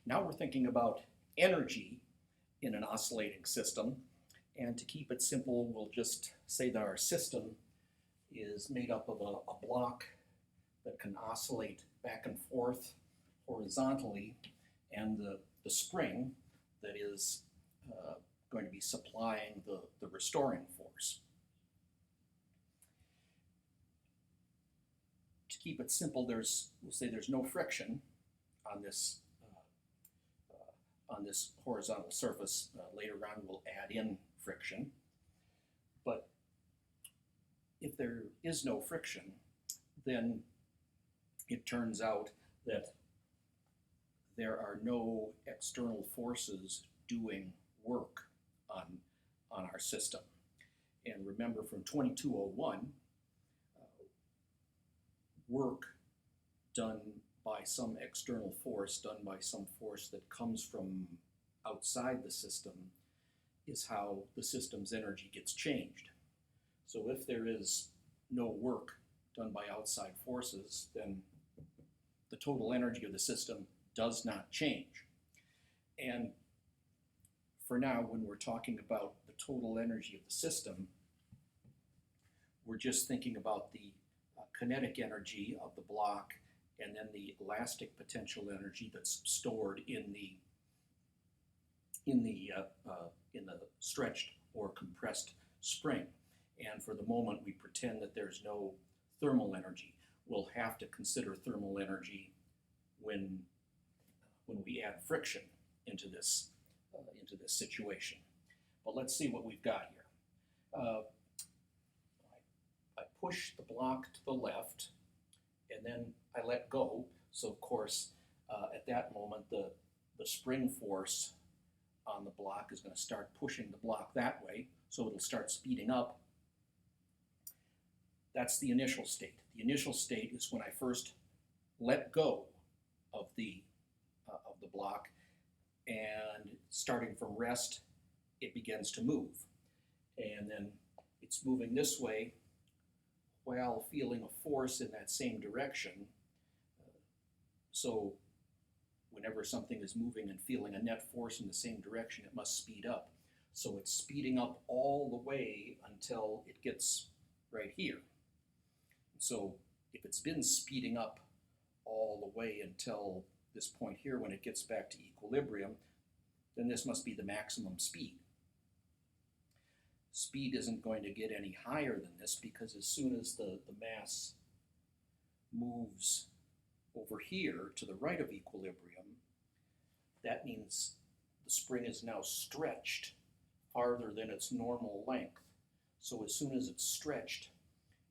Now we're thinking about energy in an oscillating system. And to keep it simple, we'll just say that our system is made up of a block that can oscillate back and forth horizontally, and the spring that is going to be supplying the restoring force. To keep it simple, we'll say there's no friction on this horizontal surface. Later on, we'll add in friction. But if there is no friction, then it turns out that there are no external forces doing work on our system. And remember from 2201, work done by some external force, done by some force that comes from outside the system, is how the system's energy gets changed. So if there is no work done by outside forces, then the total energy of the system does not change. And for now, when we're talking about the total energy of the system, we're just thinking about the kinetic energy of the block and then the elastic potential energy that's stored in the stretched or compressed spring. And for the moment, we pretend that there's no thermal energy. We'll have to consider thermal energy when we add friction into this situation. But let's see what we've got here. I push the block to the left, and then I let go. So of course, at that moment, the spring force on the block is going to start pushing the block that way, so it'll start speeding up. That's the initial state. The initial state is when I first let go of the block, and starting from rest, it begins to move. And then it's moving this way while feeling a force in that same direction. So whenever something is moving and feeling a net force in the same direction, it must speed up. So it's speeding up all the way until it gets right here. So if it's been speeding up all the way until this point here, when it gets back to equilibrium, then this must be the maximum speed. Speed isn't going to get any higher than this, because as soon as the mass moves over here to the right of equilibrium, that means the spring is now stretched farther than its normal length. So as soon as it's stretched,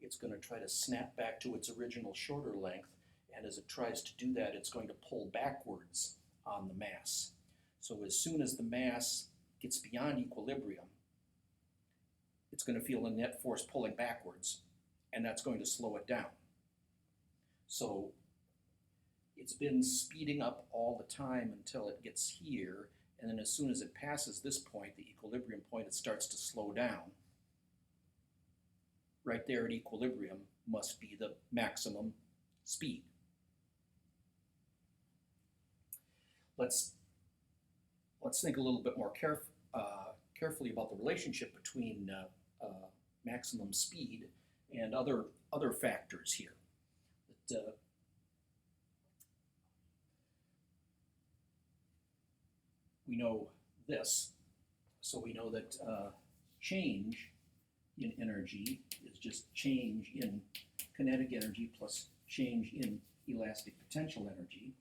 it's going to try to snap back to its original shorter length, and as it tries to do that, it's going to pull backwards on the mass. So as soon as the mass gets beyond equilibrium, it's going to feel a net force pulling backwards, and that's going to slow it down. So it's been speeding up all the time until it gets here, and then as soon as it passes this point, the equilibrium point, it starts to slow down. Right there at equilibrium must be the maximum speed. Let's think a little bit more carefully about the relationship between maximum speed and other factors here. That, we know this, so we know that change in energy is just change in kinetic energy plus change in elastic potential energy.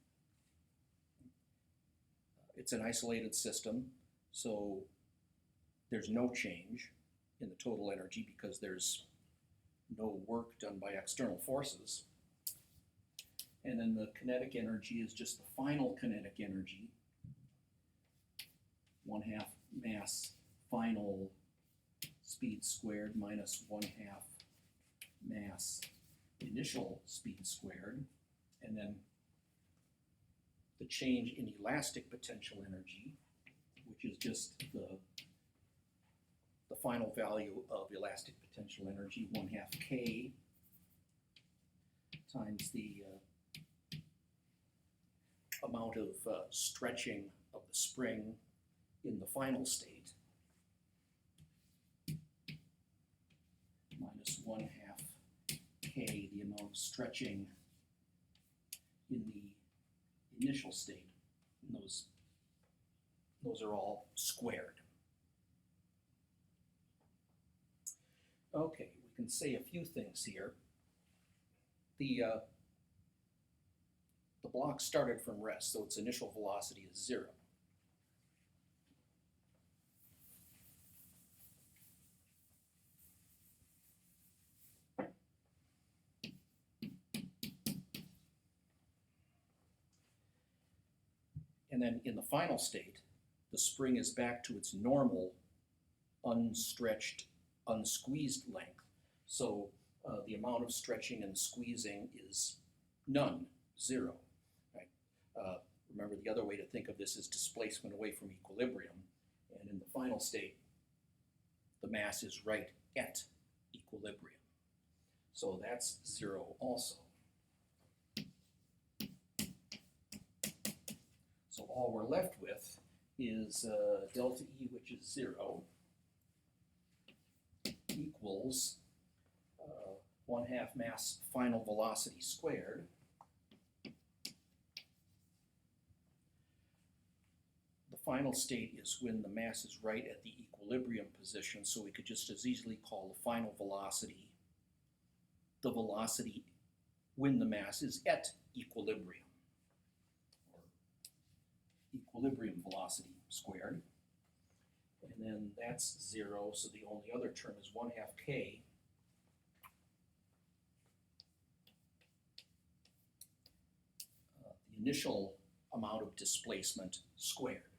It's an isolated system, so there's no change in the total energy because there's no work done by external forces. And then the kinetic energy is just the final kinetic energy, 1/2 mass final speed squared minus 1/2 mass initial speed squared, and then the change in elastic potential energy, which is just the final value of elastic potential energy, 1/2 K times the amount of stretching of the spring in the final state minus 1/2 k, the amount of stretching in the initial state. And those are all squared. Okay, we can say a few things here. The block started from rest, so its initial velocity is 0. And then in the final state, the spring is back to its normal unstretched, unsqueezed length. So the amount of stretching and squeezing is none, 0. Right? Remember, the other way to think of this is displacement away from equilibrium. And in the final state, the mass is right at equilibrium. So that's 0 also. So all we're left with is delta E, which is 0, equals 1/2 mass final velocity squared. The final state is when the mass is right at the equilibrium position, so we could just as easily call the final velocity the velocity when the mass is at equilibrium, or equilibrium velocity squared. And then that's 0, so the only other term is 1/2 k the initial amount of displacement squared.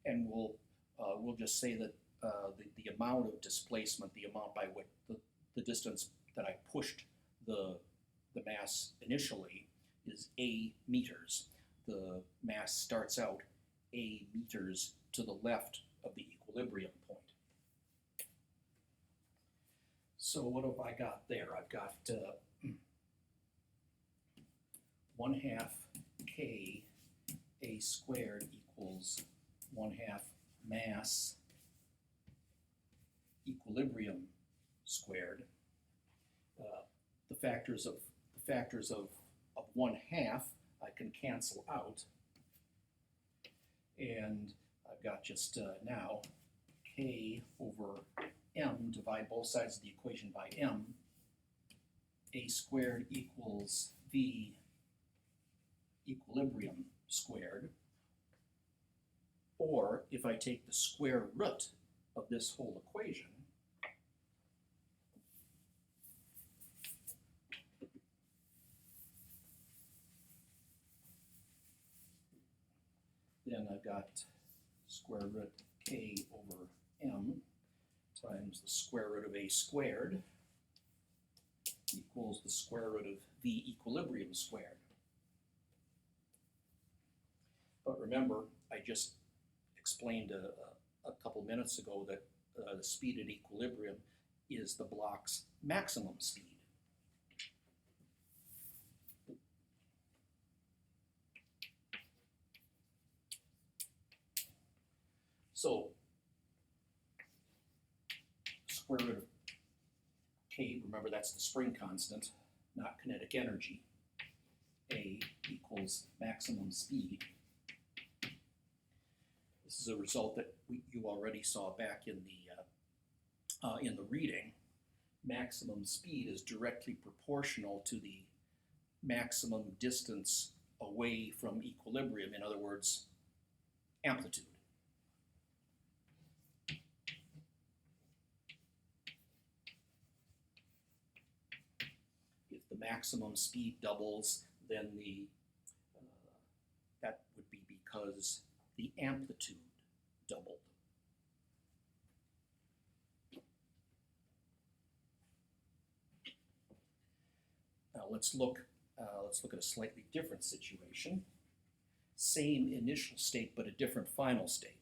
And we'll just say that the amount of displacement, the amount by what the distance that I pushed the mass initially, is a meters. The mass starts out a meters to the left of the equilibrium point. So what have I got there? I've got 1/2 k a squared equals 1/2 mass equilibrium squared. The factors of 1/2 I can cancel out, and I've got just now k over m, divide both sides of the equation by m, a squared equals v equilibrium squared. Or if I take the square root of this whole equation, then I've got square root k over m times the square root of a squared equals the square root of v equilibrium squared. But remember, I just explained a couple minutes ago that the speed at equilibrium is the block's maximum speed. So square root of k, remember that's the spring constant, not kinetic energy. A equals maximum speed. This is a result that you already saw back in the reading. Maximum speed is directly proportional to the maximum distance away from equilibrium, in other words, amplitude. If the maximum speed doubles, then that would be because the amplitude doubled. Now let's look at a slightly different situation. Same initial state, but a different final state.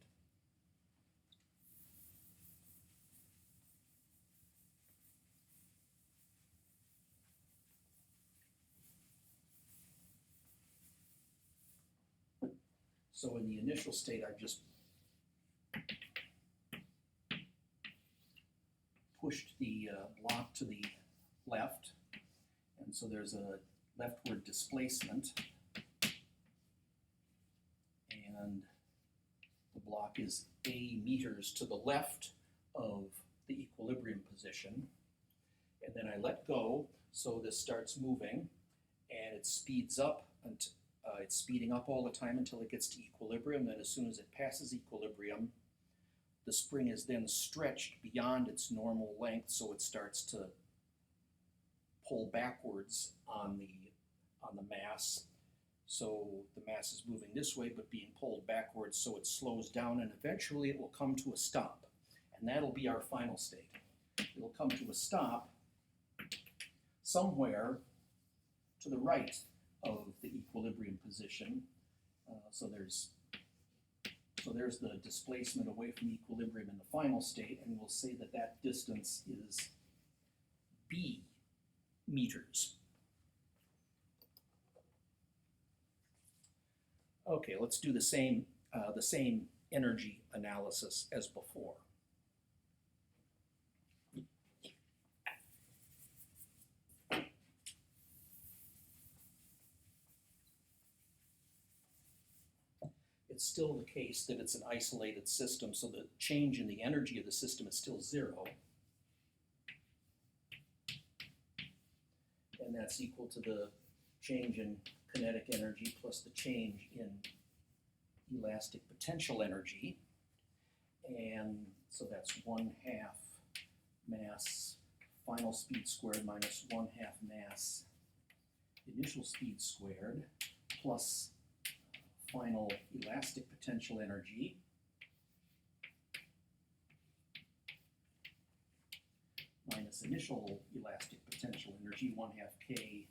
So in the initial state, I've just pushed the block to the left, and so there's a leftward displacement, and the block is A meters to the left of the equilibrium position, and then I let go, so this starts moving, and it speeds up, it's speeding up all the time until it gets to equilibrium. Then as soon as it passes equilibrium, the spring is then stretched beyond its normal length, so it starts to pull backwards on the mass. So the mass is moving this way but being pulled backwards, so it slows down, and eventually it will come to a stop. And that'll be our final state. It'll come to a stop somewhere to the right of the equilibrium position. So there's the displacement away from equilibrium in the final state, and we'll say that that distance is B meters. Okay, let's do the same energy analysis as before. It's still the case that it's an isolated system, so the change in the energy of the system is still zero. And that's equal to the change in kinetic energy plus the change in elastic potential energy. And so that's 1/2 mass final speed squared minus 1/2 mass initial speed squared plus final elastic potential energy minus initial elastic potential energy, 1/2 K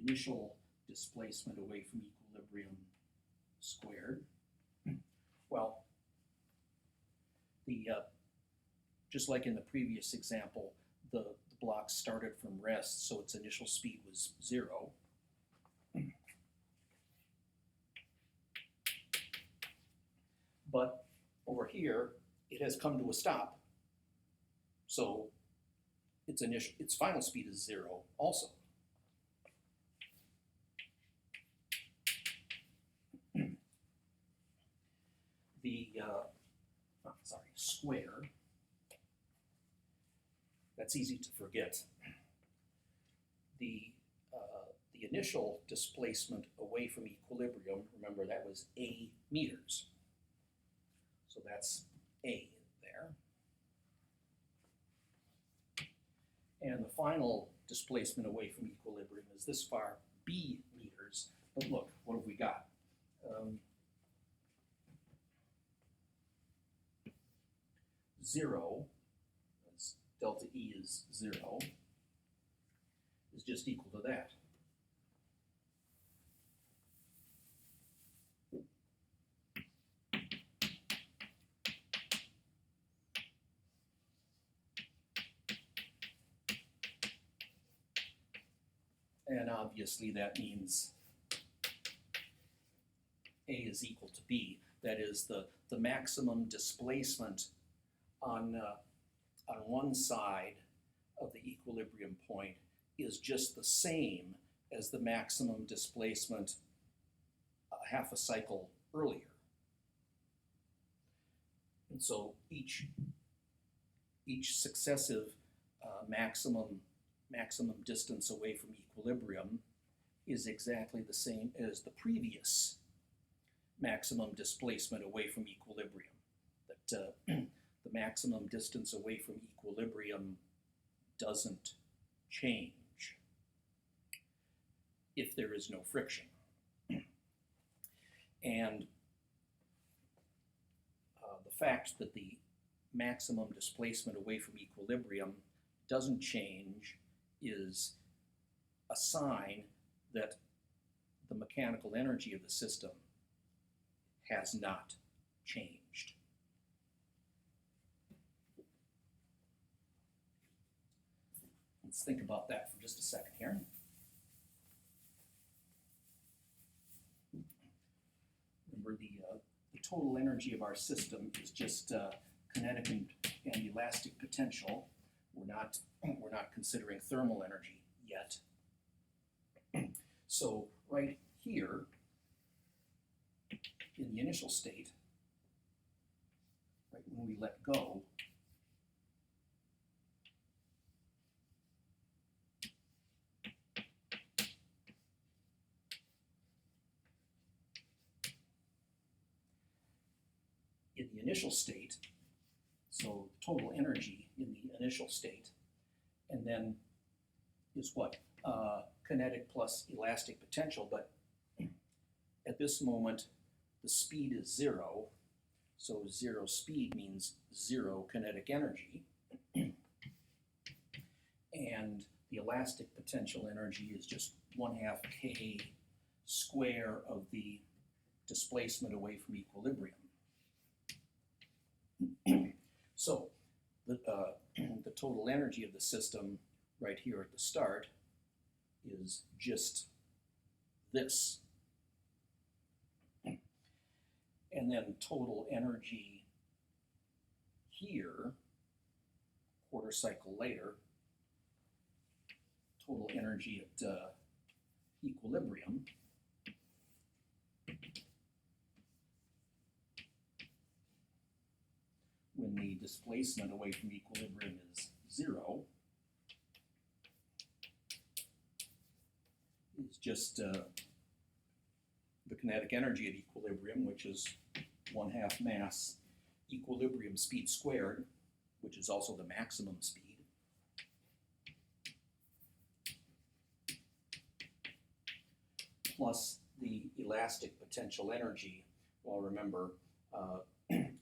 initial displacement away from equilibrium squared. Well, just like in the previous example, the block started from rest, so its initial speed was 0. But over here, it has come to a stop, so its final speed is 0 also. Square, that's easy to forget. The initial displacement away from equilibrium, remember that was A meters. So that's A there. And the final displacement away from equilibrium is this far, B meters. But look, what have we got? 0, as delta E is 0, is just equal to that. And obviously that means A is equal to B. That is, the maximum displacement on one side of the equilibrium point is just the same as the maximum displacement half a cycle earlier. And so each successive maximum distance away from equilibrium is exactly the same as the previous maximum displacement away from equilibrium. That the maximum distance away from equilibrium doesn't change if there is no friction. And the fact that the maximum displacement away from equilibrium doesn't change is a sign that the mechanical energy of the system has not changed. Let's think about that for just a second here. Remember, remember the total energy of our system is just kinetic and elastic potential. We're not considering thermal energy yet. So right here, in the initial state, right when we let go, in the initial state, so total energy in the initial state, and then is what? Kinetic plus elastic potential, but at this moment, the speed is zero, so zero speed means zero kinetic energy, and the elastic potential energy is just 1/2 k square of the displacement away from equilibrium. So the total energy of the system right here at the start is just this. And then total energy here, quarter cycle later, total energy at equilibrium, when the displacement away from equilibrium is zero, is just the kinetic energy at equilibrium, which is 1/2 mass equilibrium speed squared, which is also the maximum speed, plus the elastic potential energy. Well, remember,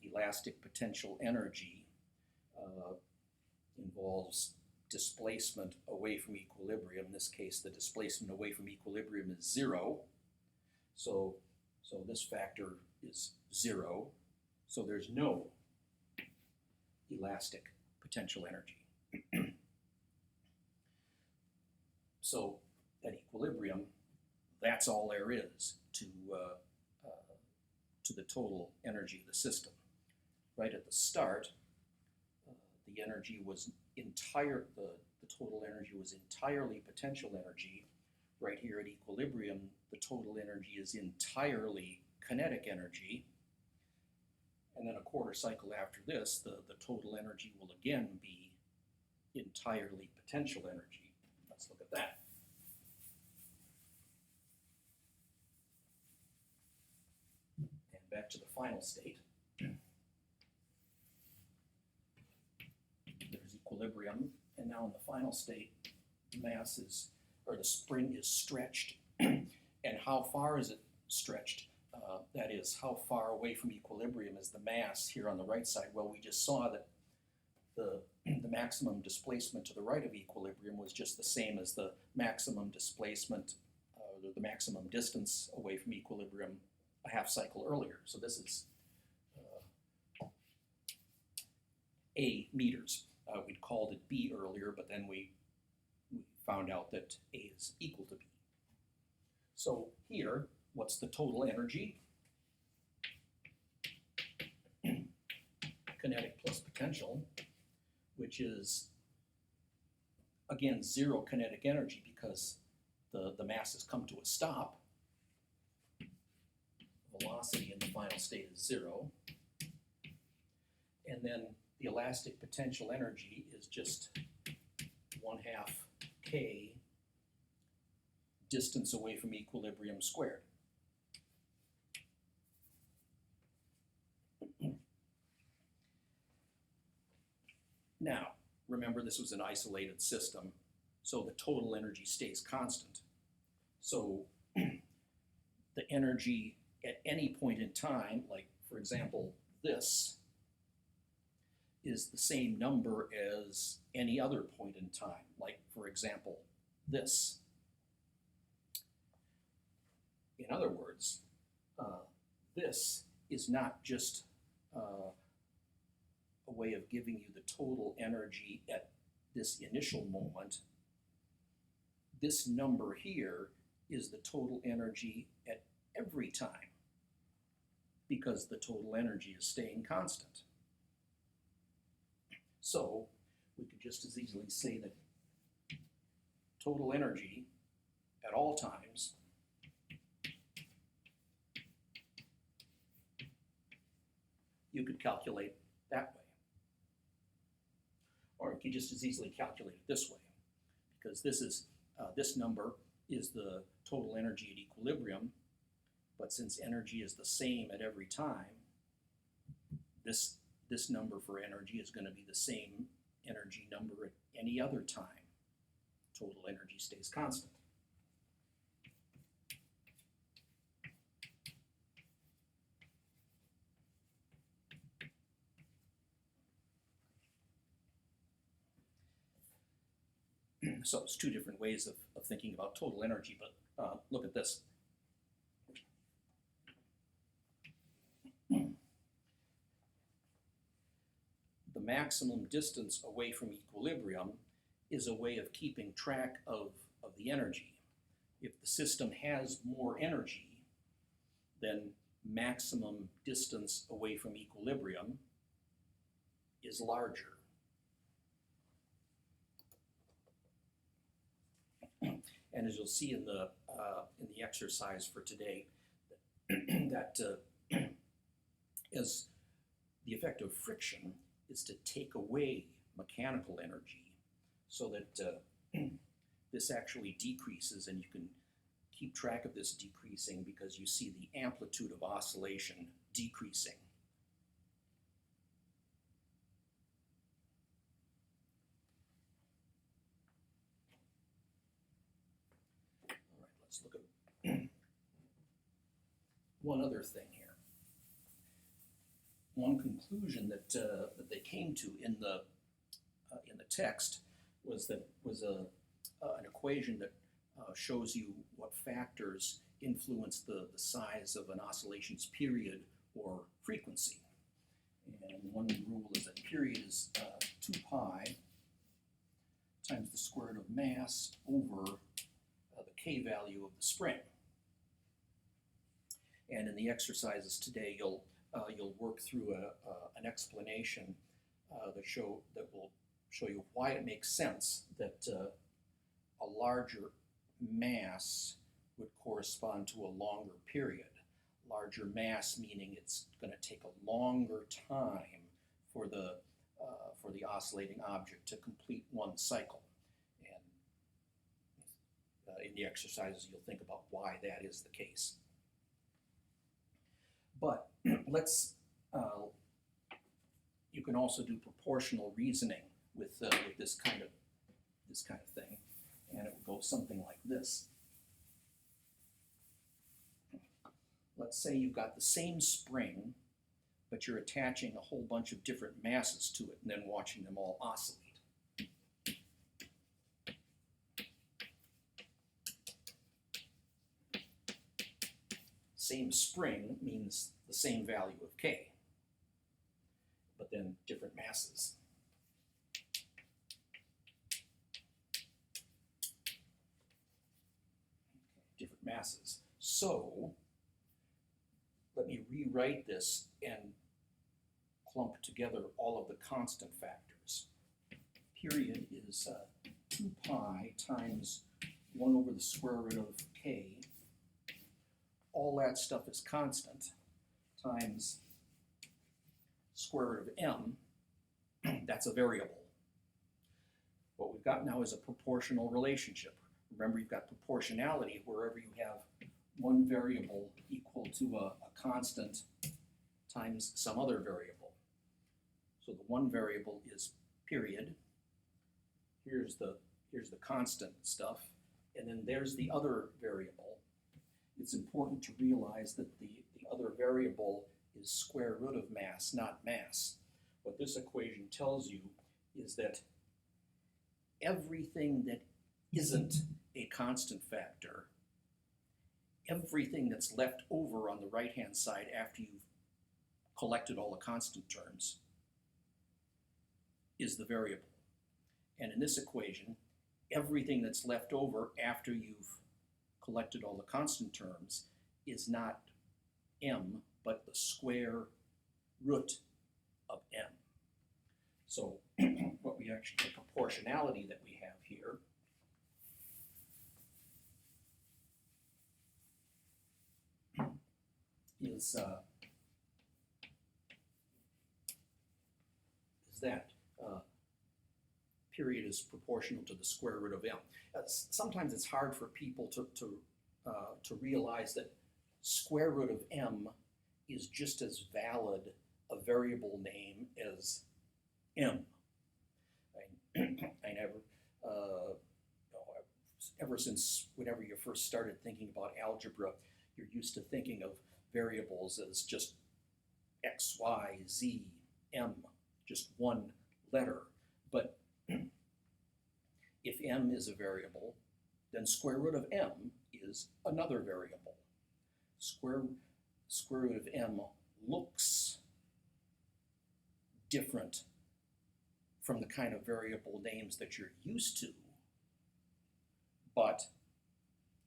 elastic potential energy involves displacement away from equilibrium. In this case, the displacement away from equilibrium is zero. So this factor is zero. So there's no elastic potential energy. So at equilibrium, that's all there is to the total energy of the system. Right at the start, the energy was the total energy was entirely potential energy. Right here at equilibrium, the total energy is entirely kinetic energy. And then a quarter cycle after this, the total energy will again be entirely potential energy. Let's look at that. And back to the final state. There's equilibrium, and now in the final state, the mass is, or the spring is stretched. And how far is it stretched? That is, how far away from equilibrium is the mass here on the right side? Well, we just saw that the maximum displacement to the right of equilibrium was just the same as the maximum displacement, the maximum distance away from equilibrium a half cycle earlier. So this is A meters. We'd called it B earlier, but then we found out that A is equal to B. So here, what's the total energy? Kinetic plus potential, which is, again, zero kinetic energy because the mass has come to a stop. Velocity in the final state is zero. And then the elastic potential energy is just 1/2 k distance away from equilibrium squared. Now, remember this was an isolated system, so the total energy stays constant. So the energy at any point in time, like for example this, is the same number as any other point in time, like for example this. In other words, this is not just a way of giving you the total energy at this initial moment. This number here is the total energy at every time. because the total energy is staying constant. So we could just as easily say that total energy at all times you could calculate that way. Or you could just as easily calculate it this way, because this number is the total energy at equilibrium, but since energy is the same at every time, this number for energy is going to be the same energy number at any other time. Total energy stays constant. So it's two different ways of thinking about total energy, but look at this. The maximum distance away from equilibrium is a way of keeping track of the energy. If the system has more energy, then maximum distance away from equilibrium is larger. And as you'll see in the exercise for today, that as the effect of friction is to take away mechanical energy, so that this actually decreases, and you can keep track of this decreasing because you see the amplitude of oscillation decreasing. All right, let's look at one other thing here. One conclusion that they came to in the text was an equation that shows you what factors influence the size of an oscillation's period or frequency. And one rule is that period is 2 pi times the square root of mass over the k value of the spring. And in the exercises today, you'll work through an explanation that will show you why it makes sense that a larger mass would correspond to a longer period. Larger mass meaning it's going to take a longer time for the oscillating object to complete one cycle. And in the exercises, you'll think about why that is the case. But let's. You can also do proportional reasoning with this kind of thing, and it will go something like this. Let's say you've got the same spring, but you're attaching a whole bunch of different masses to it and then watching them all oscillate. Same spring means the same value of k, but then different masses. Different masses. So let me rewrite this and clump together all of the constant factors. Period is 2 pi times 1 over the square root of k. All that stuff is constant, times square root of m. That's a variable. What we've got now is a proportional relationship. Remember, you've got proportionality wherever you have one variable equal to a constant times some other variable. So the one variable is period. Here's the constant stuff, and then there's the other variable. It's important to realize that the other variable is square root of mass, not mass. What this equation tells you is that everything that isn't a constant factor, everything that's left over on the right-hand side after you've collected all the constant terms, is the variable. And in this equation, everything that's left over after you've collected all the constant terms is not m, but the square root of m. So what we actually, the proportionality that we have here is that period is proportional to the square root of m. Sometimes it's hard for people to realize that square root of m is just as valid a variable name as m. I never, ever since whenever you first started thinking about algebra, you're used to thinking of variables as just x, y, z, m, just one letter. But if m is a variable, then square root of m is another variable. Square root of m looks different from the kind of variable names that you're used to, but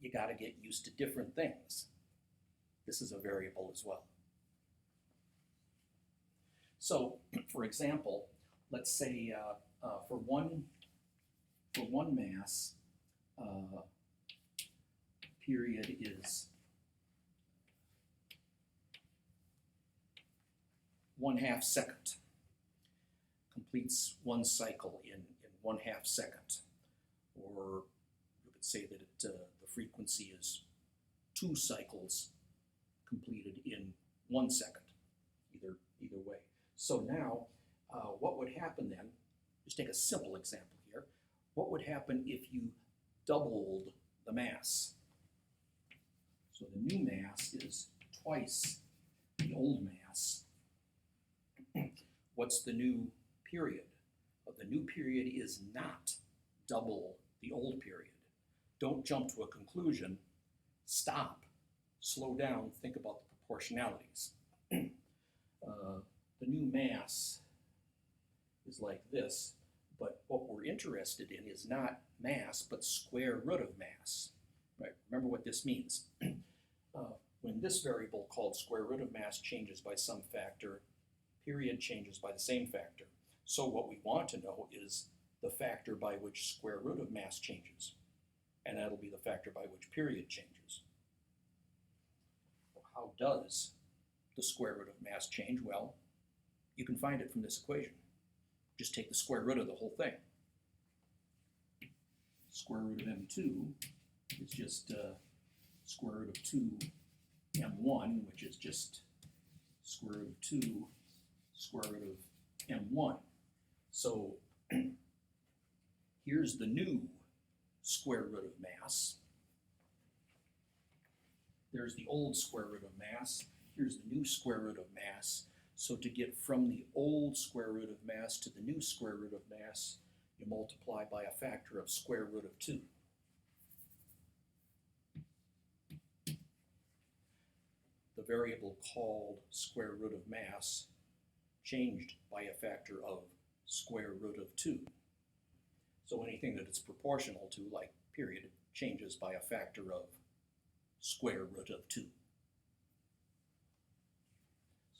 you got to get used to different things. This is a variable as well. So, for example, let's say for one mass, period is 1/2 second. Completes one cycle in 1/2 second. Or you could say that the frequency is 2 cycles completed in 1 second, either way. So now, what would happen then, just take a simple example here, what would happen if you doubled the mass? So the new mass is twice the old mass. What's the new period? Well, the new period is not double the old period. Don't jump to a conclusion. Stop, slow down, think about the proportionalities. The new mass is like this, but what we're interested in is not mass, but square root of mass. Right? Remember what this means. When this variable called square root of mass changes by some factor, period changes by the same factor. So what we want to know is the factor by which square root of mass changes, and that'll be the factor by which period changes. Well, how does the square root of mass change? Well, you can find it from this equation. Just take the square root of the whole thing. Square root of m2 is just square root of 2 m1, which is just square root of 2 square root of m1. So here's the new square root of mass. There's the old square root of mass. Here's the new square root of mass. So to get from the old square root of mass to the new square root of mass, you multiply by a factor of square root of 2. The variable called square root of mass changed by a factor of square root of 2. So anything that it's proportional to, like period, changes by a factor of square root of 2.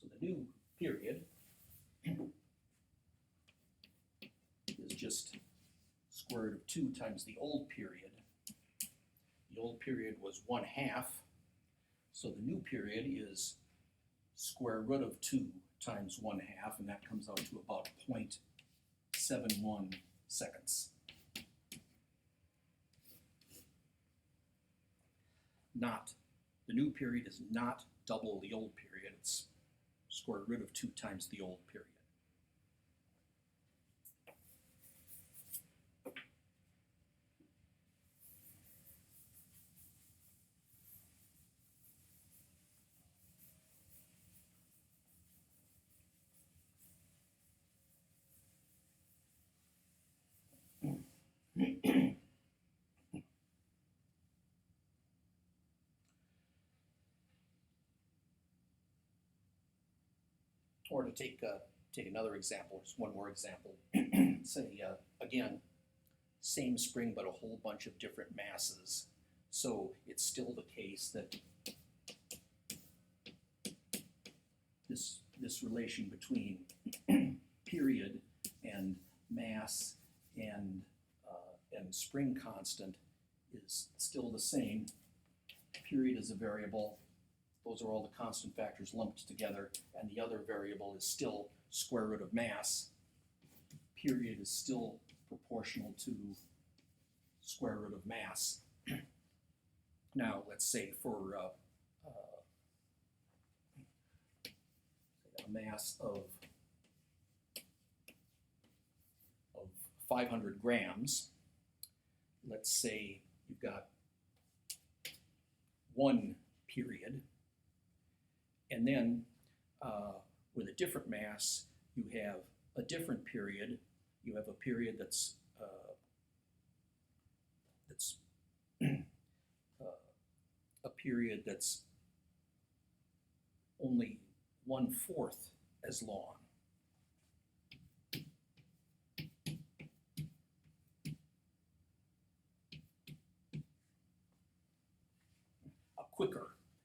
So the new period is just square root of 2 times the old period. The old period was 1/2, so the new period is square root of 2 times 1/2, and that comes out to about 0.71 seconds. The new period is not double the old period, it's square root of 2 times the old period. Or to take another example, just one more example. Say, again, same spring but a whole bunch of different masses. So it's still the case that this relation between period and mass and spring constant is still the same. Period is a variable. Those are all the constant factors lumped together, and the other variable is still square root of mass. Period is still proportional to square root of mass. Now, let's say for a mass of 500 grams, let's say you've got one period, and then with a different mass, you have a different period. You have a period that's a period that's only 1/4 as long.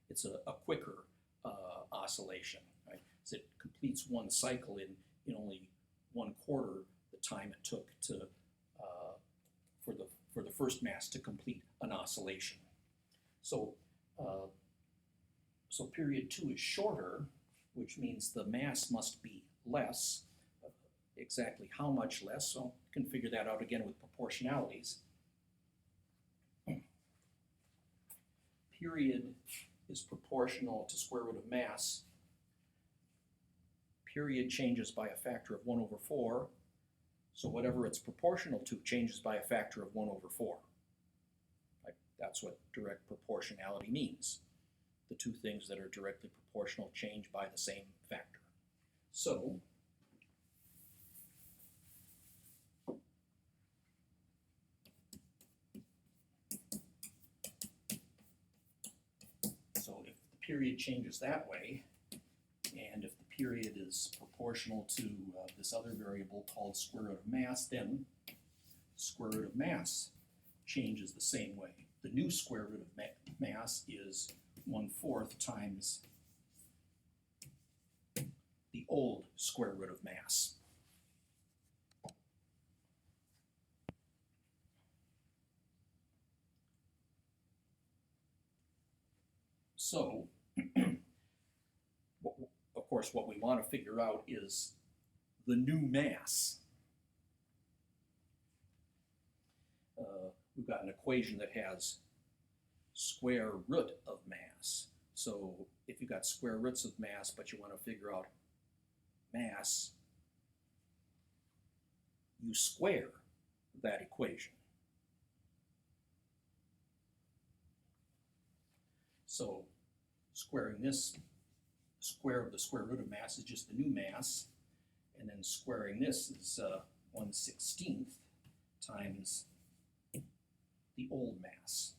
It's a quicker oscillation, right? So it completes one cycle in only 1/4 the time it took to for the first mass to complete an oscillation. So so period 2 is shorter, which means the mass must be less. Exactly how much less? So you can figure that out again with proportionalities. Period is proportional to square root of mass. Period changes by a factor of 1/4, so whatever it's proportional to changes by a factor of 1/4. Right? That's what direct proportionality means. The two things that are directly proportional change by the same factor. So if the period changes that way, and if the period is proportional to this other variable called square root of mass, then square root of mass changes the same way. The new square root of mass is 1/4 times the old square root of mass. So, of course, what we want to figure out is the new mass. We've got an equation that has square root of mass. So if you've got square roots of mass, but you want to figure out mass, you square that equation. So squaring this, square of the square root of mass is just the new mass, and then squaring this is 1/16 times the old mass.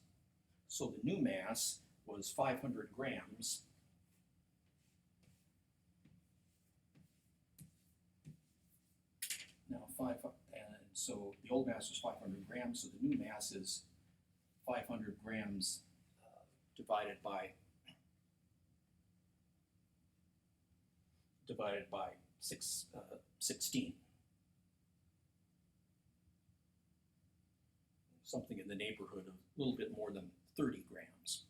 So the new mass was 500 grams. Now and so the old mass was 500 grams, so the new mass is 500 grams divided by 16. Something in the neighborhood of a little bit more than 30 grams.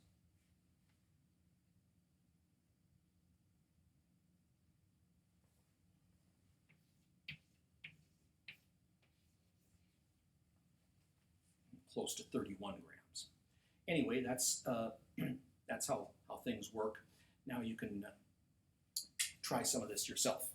Close to 31 grams. Anyway, that's how things work. Now you can try some of this yourself.